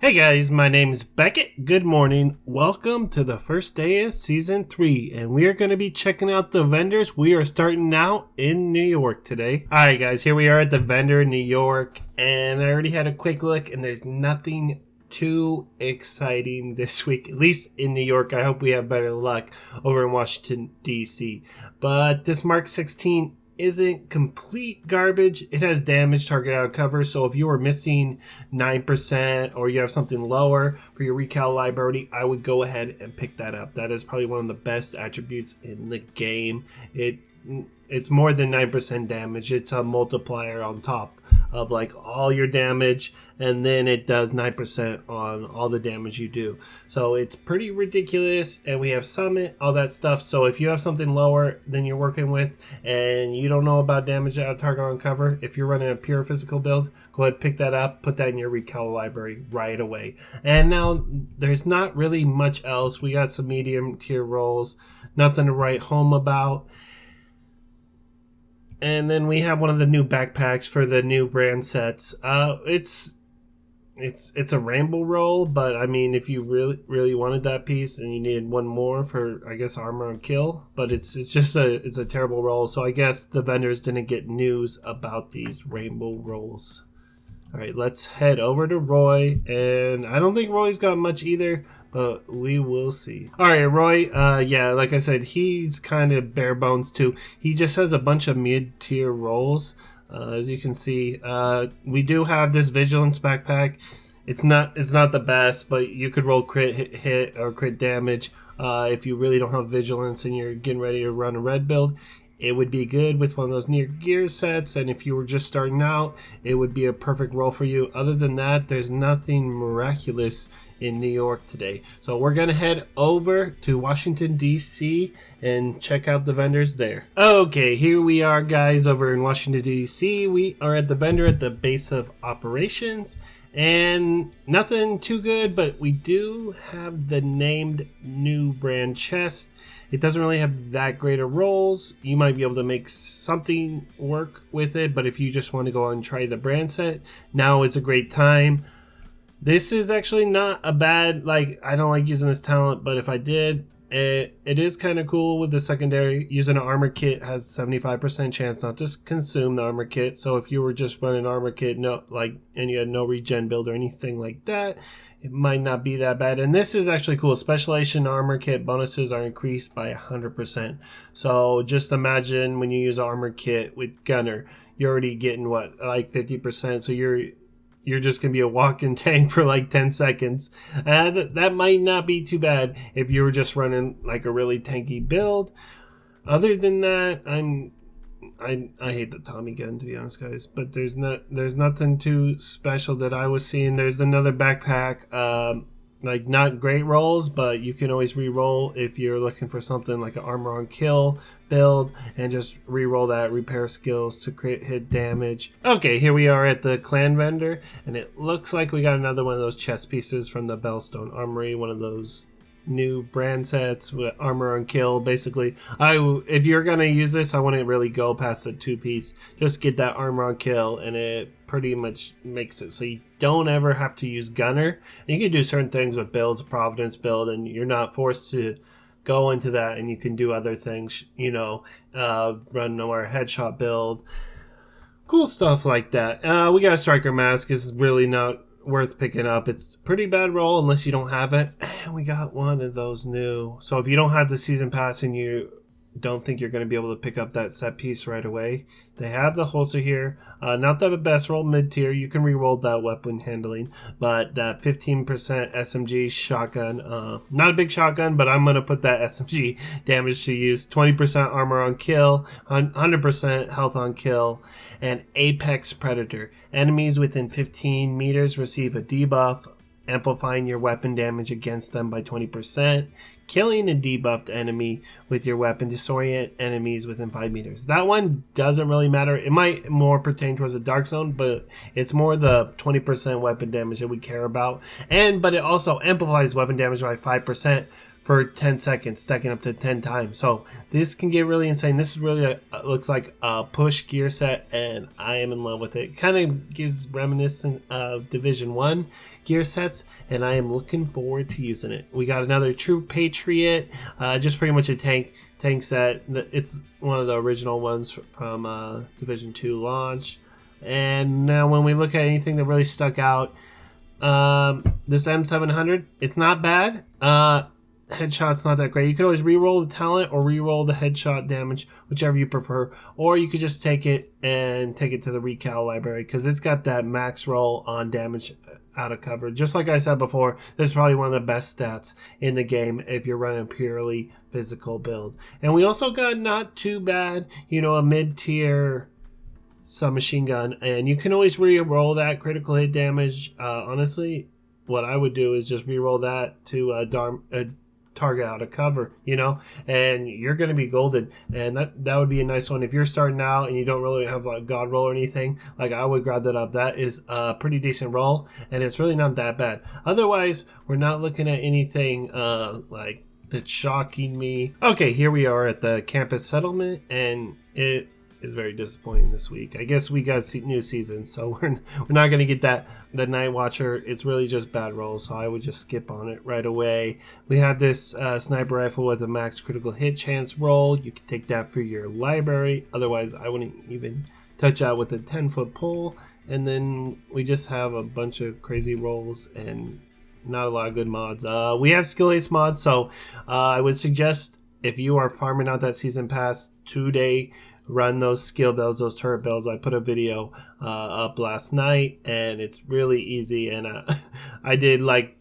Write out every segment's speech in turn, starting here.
Hey guys, my name is Beckett. Good morning. Welcome to the first day of season 3, and we are going to be checking out the vendors. We are starting out in New York today. Alright guys, here we are at the vendor in New York, and I already had a quick look, and there's nothing too exciting this week, at least in New York. I hope we have better luck over in Washington, D.C. But this Mark 16 isn't complete garbage. It has damage target out of cover, so if you are missing 9% or you have something lower for your recal library, I would go ahead and pick that up. That is probably one of the best attributes in the game. It's more than 9% damage. It's a multiplier on top of like all your damage, and then it does 9% on all the damage you do. So it's pretty ridiculous, and we have summit, all that stuff. So if you have something lower than you're working with and you don't know about damage out of target on cover, if you're running a pure physical build, go ahead, pick that up, put that in your recal library right away. And now there's not really much else. We got some medium tier rolls, nothing to write home about. And then we have one of the new backpacks for the new brand sets. It's a rainbow roll, but I mean, if you really wanted that piece and you needed one more for, I guess, armor and kill, but it's a terrible roll. So I guess the vendors didn't get news about these rainbow rolls. All right, let's head over to Roy, and I don't think Roy's got much either, but we will see. All right, Roy, yeah, like I said, he's kind of bare bones too. He just has a bunch of mid-tier rolls. As you can see, we do have this Vigilance backpack. It's not the best, but you could roll crit hit or crit damage. If you really don't have Vigilance and you're getting ready to run a red build, it would be good with one of those near gear sets, and if you were just starting out, it would be a perfect role for you. Other than that, there's nothing miraculous in New York today. So we're gonna head over to Washington, D.C. and check out the vendors there. Okay, here we are, guys, over in Washington, D.C. We are at the vendor at the base of operations, and nothing too good, but we do have the named new brand chest. It doesn't really have that great of rolls. You might be able to make something work with it, but if you just want to go and try the brand set, now is a great time. This is actually not a bad, like, I don't like using this talent, but if I did, it is kind of cool with the secondary. Using an armor kit has 75% chance not to consume the armor kit. So if you were just running armor kit, and you had no regen build or anything like that, it might not be that bad. And this is actually cool. Specialization armor kit bonuses are increased by 100%. So just imagine when you use armor kit with gunner, you're already getting what, like 50%. So you're just going to be a walking tank for like 10 seconds. That might not be too bad if you were just running like a really tanky build. Other than that, I hate the Tommy gun, to be honest, guys, but there's nothing too special that I was seeing. There's another backpack, like not great rolls, but you can always re-roll if you're looking for something like an armor on kill build, and just re-roll that repair skills to crit hit damage. Okay, here we are at the clan vendor, and it looks like we got another one of those chest pieces from the Bellstone Armory, one of those new brand sets with armor on kill. Basically, if you're gonna use this, I wouldn't really go past the 2-piece. Just get that armor on kill, and it pretty much makes it so you don't ever have to use gunner. And you can do certain things with builds, a Providence build, and you're not forced to go into that, and you can do other things, run more headshot build, cool stuff like that. We got a striker mask. Is really not worth picking up. It's a pretty bad roll unless you don't have it. And we got one of those new. So if you don't have the season pass and you don't think you're going to be able to pick up that set piece right away, they have the holster here. Not the best roll, mid-tier. You can re-roll that weapon handling, but that 15% SMG shotgun, not a big shotgun, but I'm going to put that SMG damage to use. 20% armor on kill, 100% health on kill, and Apex Predator. Enemies within 15 meters receive a debuff, amplifying your weapon damage against them by 20%. killing a debuffed enemy with your weapon, disorient enemies within 5 meters. That one doesn't really matter. It might more pertain towards the dark zone, but it's more the 20% weapon damage that we care about. But it also amplifies weapon damage by 5% for 10 seconds, stacking up to 10 times. So this can get really insane. This is really looks like a push gear set, and I am in love with it. Kind of gives reminiscent of Division 1 gear sets, and I am looking forward to using it. We got another True Patriot, just pretty much a tank set. It's one of the original ones from Division 2 launch. And now when we look at anything that really stuck out, this M700, it's not bad. Headshot's not that great. You could always re-roll the talent or re-roll the headshot damage, whichever you prefer, or you could just take it to the recal library, because it's got that max roll on damage out of cover. Just like I said before, this is probably one of the best stats in the game if you're running a purely physical build. And we also got not too bad, a mid-tier submachine gun, and you can always re-roll that critical hit damage. Honestly, what I would do is just re-roll that to target out of cover, and you're going to be golden. And that would be a nice one if you're starting out and you don't really have like god roll or anything. Like, I would grab that up. That is a pretty decent roll, and it's really not that bad. Otherwise, we're not looking at anything like that's shocking me. Okay, here we are at the campus settlement, and it is very disappointing this week. I guess we got new season, so we're not going to get the Night Watcher. It's really just bad rolls, so I would just skip on it right away. We have this sniper rifle with a max critical hit chance roll. You can take that for your library. Otherwise, I wouldn't even touch that with a 10-foot pole. And then we just have a bunch of crazy rolls and not a lot of good mods. We have skill ace mods, so I would suggest if you are farming out that season pass today, run those skill builds, those turret builds. I put a video up last night, and it's really easy. And I did like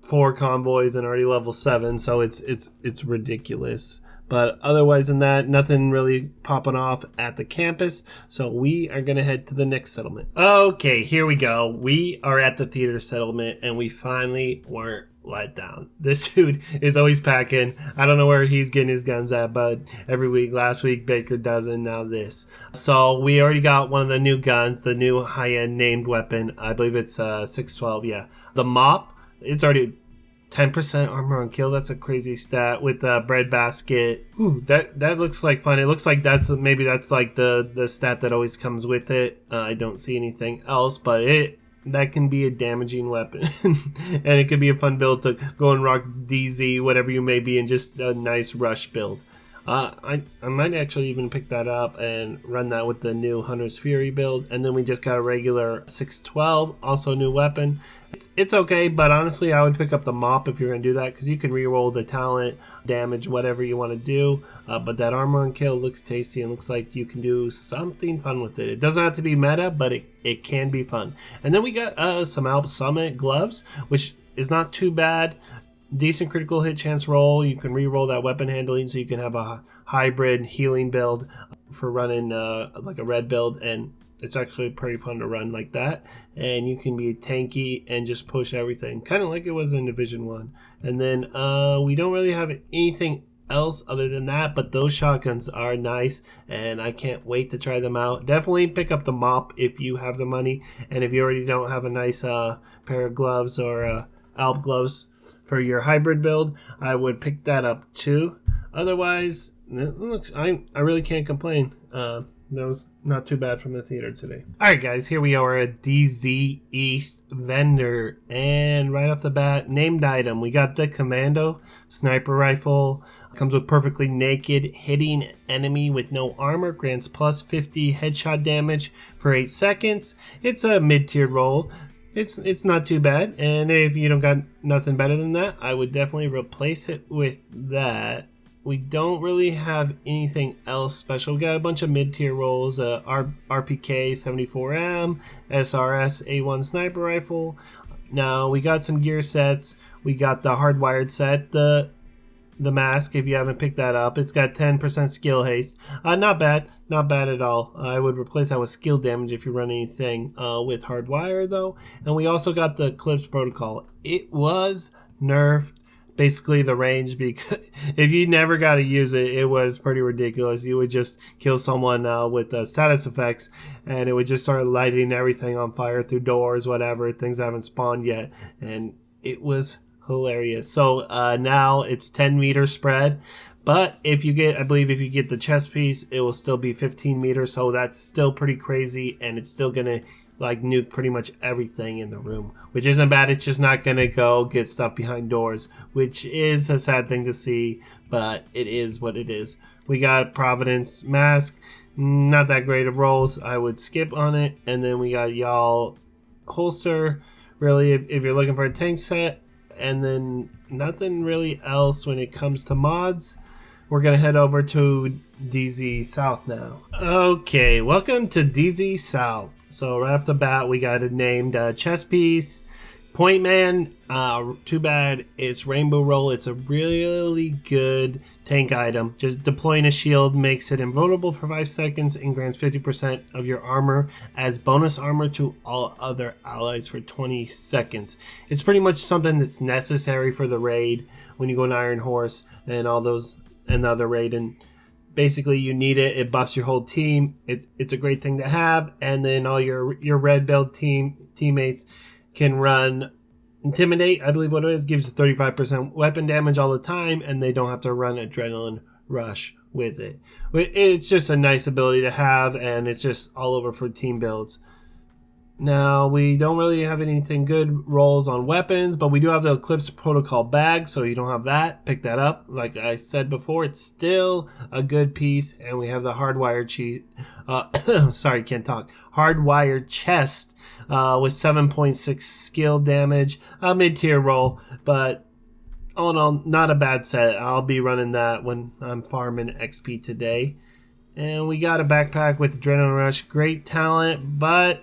4 convoys and already level 7, so it's ridiculous. But otherwise than that, nothing really popping off at the campus. So we are going to head to the next settlement. Okay, here we go. We are at the theater settlement, and we finally weren't let down. This dude is always packing. I don't know where he's getting his guns at, but every week, last week Baker doesn't, now this. So we already got one of the new guns, the new high-end named weapon. I believe it's 612, yeah. The Mop, it's already 10% armor on kill. That's a crazy stat with the bread basket. Ooh, that looks like fun. It looks like that's like the stat that always comes with it. I don't see anything else, but that can be a damaging weapon. And it could be a fun build to go and rock DZ, whatever you may be, and just a nice rush build. I might actually even pick that up and run that with the new Hunter's Fury build. And then we just got a regular 612, also a new weapon. It's okay, but honestly, I would pick up the Mop if you're going to do that, because you can reroll the talent, damage, whatever you want to do. But that armor and kill looks tasty and looks like you can do something fun with it. It doesn't have to be meta, but it can be fun. And then we got some Alp Summit gloves, which is not too bad. Decent critical hit chance roll. You can re-roll that weapon handling, so you can have a hybrid healing build for running like a red build, and it's actually pretty fun to run like that. And you can be tanky and just push everything, kind of like it was in Division 1. And then we don't really have anything else other than that, but those shotguns are nice, and I can't wait to try them out. Definitely pick up the Mop if you have the money, and if you already don't have a nice pair of gloves or Alp gloves for your hybrid build, I would pick that up too. Otherwise, it looks, I really can't complain. That was not too bad from the theater today. Alright guys, here we are at DZ East vendor, and right off the bat, named item, we got the Commando sniper rifle. Comes with perfectly naked, hitting enemy with no armor, grants plus 50 headshot damage for 8 seconds. It's a mid-tier roll. It's not too bad, and if you don't got nothing better than that, I would definitely replace it with that. We don't really have anything else special. We got a bunch of mid-tier rolls, RPK 74M, SRS A1 sniper rifle. Now we got some gear sets. We got the hardwired set, the mask, if you haven't picked that up. It's got 10% skill haste. Not bad at all. I would replace that with skill damage if you run anything with hardwire though. And we also got the Eclipse protocol. It was nerfed basically the range, because if you never got to use it, it was pretty ridiculous. You would just kill someone with status effects, and it would just start lighting everything on fire through doors, whatever, things haven't spawned yet, and it was hilarious. So now it's 10 meter spread, but if you get, I believe if you get the chest piece, it will still be 15 meters, so that's still pretty crazy, and it's still gonna like nuke pretty much everything in the room, which isn't bad. It's just not gonna go get stuff behind doors, which is a sad thing to see, but it is what it is. We got Providence Mask, not that great of rolls, I would skip on it. And then we got Y'all Holster, really if you're looking for a tank set, and then nothing really else when it comes to mods. We're gonna head over to DZ South now. Okay, welcome to DZ South. So right off the bat, we got it named chest piece, Point Man. Too bad it's Rainbow Roll. It's a really good tank item. Just deploying a shield makes it invulnerable for 5 seconds and grants 50% of your armor as bonus armor to all other allies for 20 seconds. It's pretty much something that's necessary for the raid when you go in Iron Horse and all those and the other raid, and basically you need it. It buffs your whole team. It's a great thing to have, and then all your red build teammates can run Intimidate, I believe what it is, gives 35% weapon damage all the time, and they don't have to run Adrenaline Rush with it. It's just a nice ability to have, and it's just all over for team builds. Now, we don't really have anything good rolls on weapons, but we do have the Eclipse Protocol bag, so you don't have that, pick that up. Like I said before, it's still a good piece, and we have the Hardwired sorry, can't talk. Hardwired Chest with 7.6 skill damage, a mid-tier roll, but all in all, not a bad set. I'll be running that when I'm farming XP today. And we got a backpack with Adrenaline Rush, great talent, but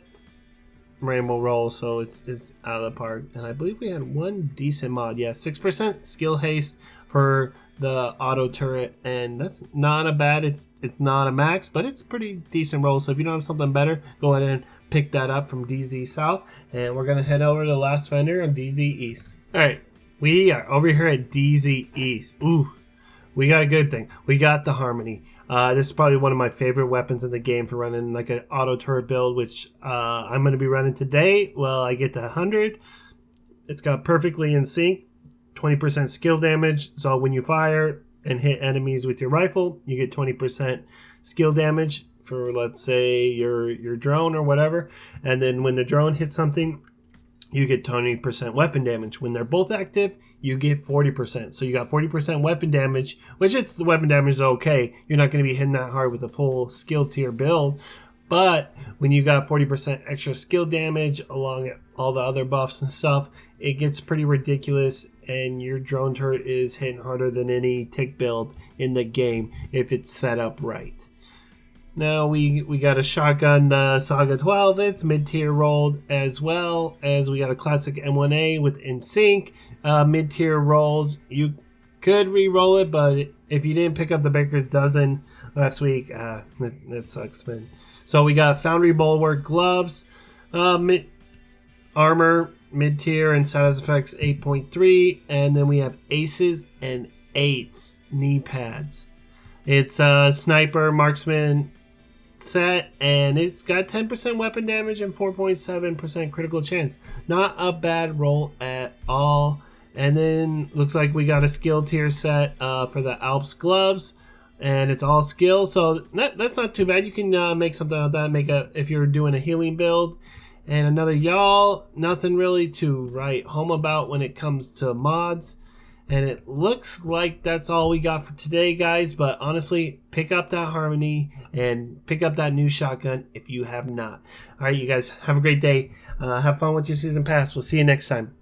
Rainbow Roll, so it's out of the park. And I believe we had one decent mod. Yeah, 6% skill haste for the auto turret, and that's not a bad, it's not a max, but it's a pretty decent roll. So if you don't have something better, go ahead and pick that up from DZ South. And we're gonna head over to the last vendor on DZ East. Alright, we are over here at DZ East. Ooh, we got a good thing. We got the Harmony. This is probably one of my favorite weapons in the game for running like an auto turret build, which I'm going to be running today. Well, I get to 100. It's got perfectly in sync, 20% skill damage. So when you fire and hit enemies with your rifle, you get 20% skill damage for, let's say, your drone or whatever. And then when the drone hits something, you get 20% weapon damage. When they're both active, you get 40%. So you got 40% weapon damage, which the weapon damage is okay. You're not going to be hitting that hard with a full skill tier build. But when you got 40% extra skill damage along all the other buffs and stuff, it gets pretty ridiculous, and your drone turret is hitting harder than any tick build in the game if it's set up right. Now we got a shotgun, the Saga 12. It's mid-tier rolled, as well as we got a classic M1A with In Sync. Mid-tier rolls. You could re-roll it, but if you didn't pick up the Baker's Dozen last week, that sucks, man. So we got Foundry Bulwark gloves, armor, mid-tier, and status effects 8.3, and then we have Aces and Eights knee pads. It's a sniper marksman set, and it's got 10% weapon damage and 4.7% critical chance. Not a bad roll at all. And then looks like we got a skill tier set for the Alps gloves, and it's all skill, so that's not too bad. You can make something out of that, if you're doing a healing build. And another Y'all, nothing really to write home about when it comes to mods. And it looks like that's all we got for today, guys. But honestly, pick up that Harmony and pick up that new shotgun if you have not. All right, you guys, have a great day. Have fun with your season pass. We'll see you next time.